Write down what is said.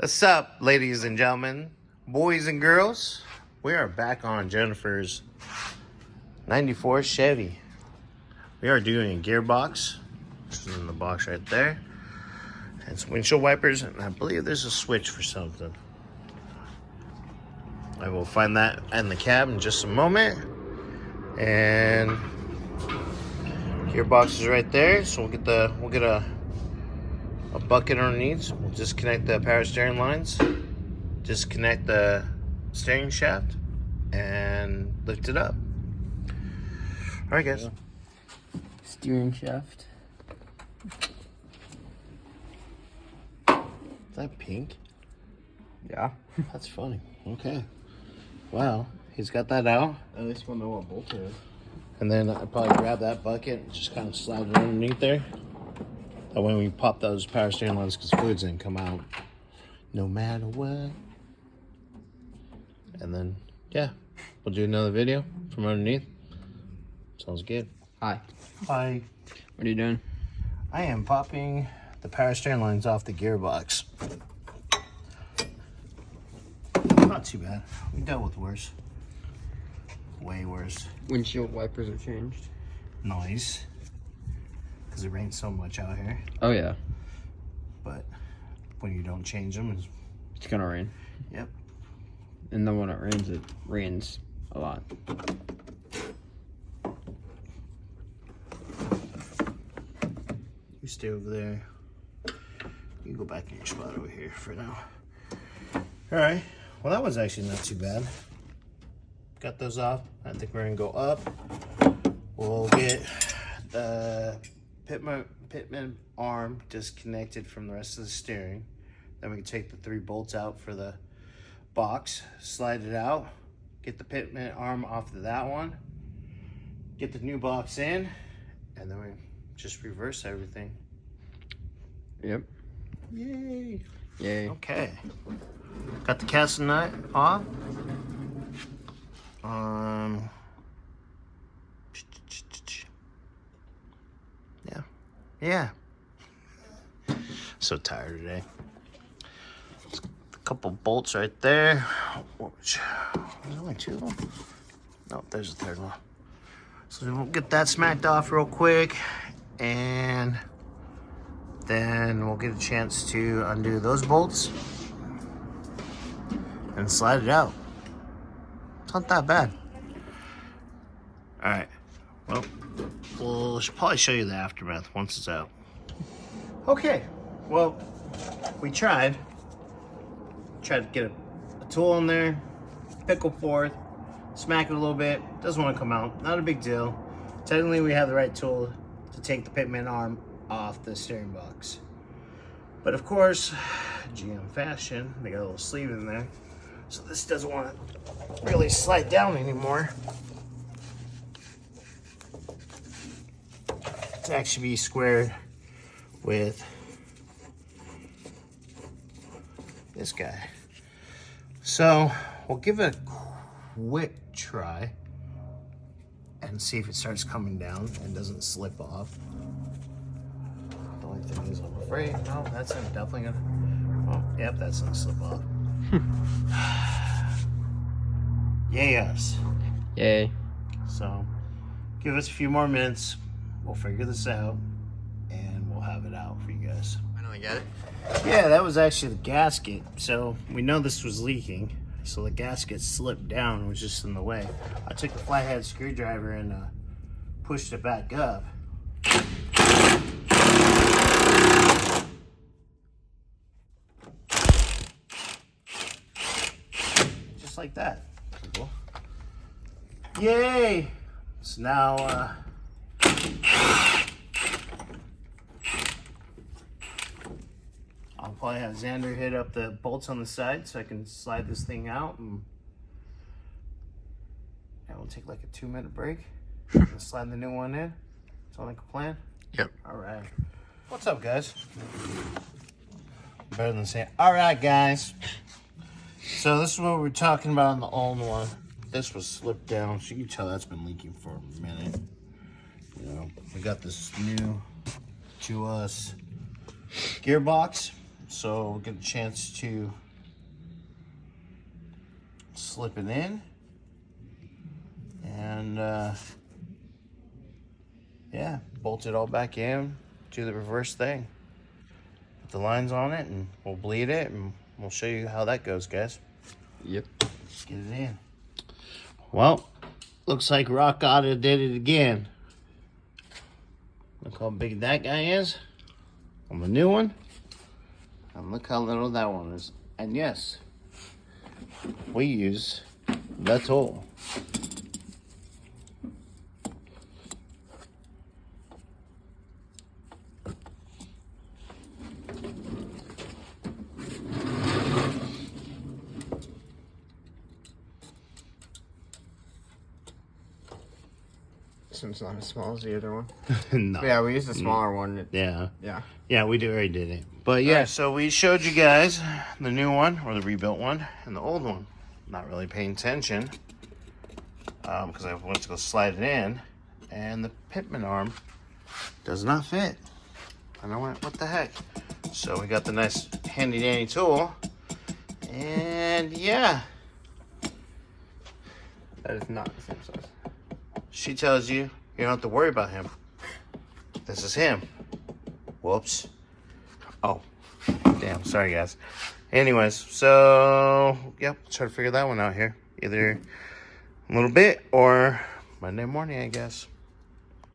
What's up, ladies and gentlemen, boys and girls? We are back on Jennifer's 94 Chevy. We are doing a gearbox, which is in the box right there, and some windshield wipers, and I believe there's a switch for something. I will find that in the cab in just a moment. And gearbox is right there, so we'll get a bucket underneath. We'll disconnect the power steering lines, disconnect the steering shaft, and lift it up. All right, guys. Steering shaft. Is that pink? Yeah. That's funny. Okay. Wow. He's got that out. At least we'll know what bolt it is. And then I probably grab that bucket and just kind of slide it underneath there. That way when we pop those power steering lines, because fluids didn't come out no matter what. And then, yeah, we'll do another video from underneath. Sounds good. Hi. Hi. What are you doing? I am popping the power steering lines off the gearbox. Not too bad. We dealt with worse. Way worse. Windshield wipers are changed. Nice. Because it rains so much out here. Oh yeah. But when you don't change them, It's gonna rain. yep. And then when it rains a lot. You stay over there. You go back in your spot over here for now. All right. Well, that was actually not too bad. Got those off. I think we're gonna go up. We'll get the pitman arm disconnected from the rest of the steering. Then we can take the 3 bolts out for the box, slide it out, get the pitman arm off of that one, get the new box in, and then we just reverse everything. Yep. Yay. Yay. Okay. Got the casting nut off. Yeah. So tired today. A couple bolts right there. Which, there's only 2 of them. No, there's a 3rd one. So we'll get that smacked off real quick, and then we'll get a chance to undo those bolts and slide it out. It's not that bad. All right. Well, we'll probably show you the aftermath once it's out. Okay. Well, we tried to get a tool in there, pickle forth, smack it a little bit. Doesn't want to come out. Not a big deal. Technically, we have the right tool to take the pitman arm off the steering box. But of course, GM fashion, they got a little sleeve in there. So this doesn't want to really slide down anymore. To actually be squared with this guy. So we'll give it a quick try and see if it starts coming down and doesn't slip off. The only thing is, I'm afraid, no, that's definitely gonna, oh, yep, that's gonna slip off. Yes. Yay. So give us a few more minutes. We'll figure this out, and we'll have it out for you guys. Finally got it? Yeah, that was actually the gasket. So we know this was leaking. So the gasket slipped down and was just in the way. I took a flathead screwdriver and pushed it back up. Just like that. Cool. Yay! So now, I'll probably have Xander hit up the bolts on the side so I can slide this thing out, and we'll take like a 2-minute break and slide the new one in. Sound like a plan? Yep. All right. What's up, guys? Better than saying, all right, guys. So this is what we're talking about on the old one. This was slipped down, so you can tell that's been leaking for a minute. You know, we got this new to us gearbox. so we'll get a chance to slip it in. And yeah, bolt it all back in, do the reverse thing. Put the lines on it and we'll bleed it and we'll show you how that goes, guys. Yep. Let's get it in. Well, looks like Rock Auto did it again. Look how big that guy is on the new one. And look how little that one is. And yes, we use the tool. This one's not as small as the other one. No. But yeah, we used a smaller one. Yeah. Yeah. Yeah, we already did it. But yeah, so we showed you guys the new one, or the rebuilt one, and the old one. Not really paying attention, because I went to go slide it in, and the pitman arm does not fit. And I went, what the heck? So we got the nice handy dandy tool, and yeah. That is not the same size. She tells you, you don't have to worry about him. This is him. Whoops. Oh, damn. Sorry, guys. Anyways, so, yep, try to figure that one out here. Either a little bit or Monday morning, I guess.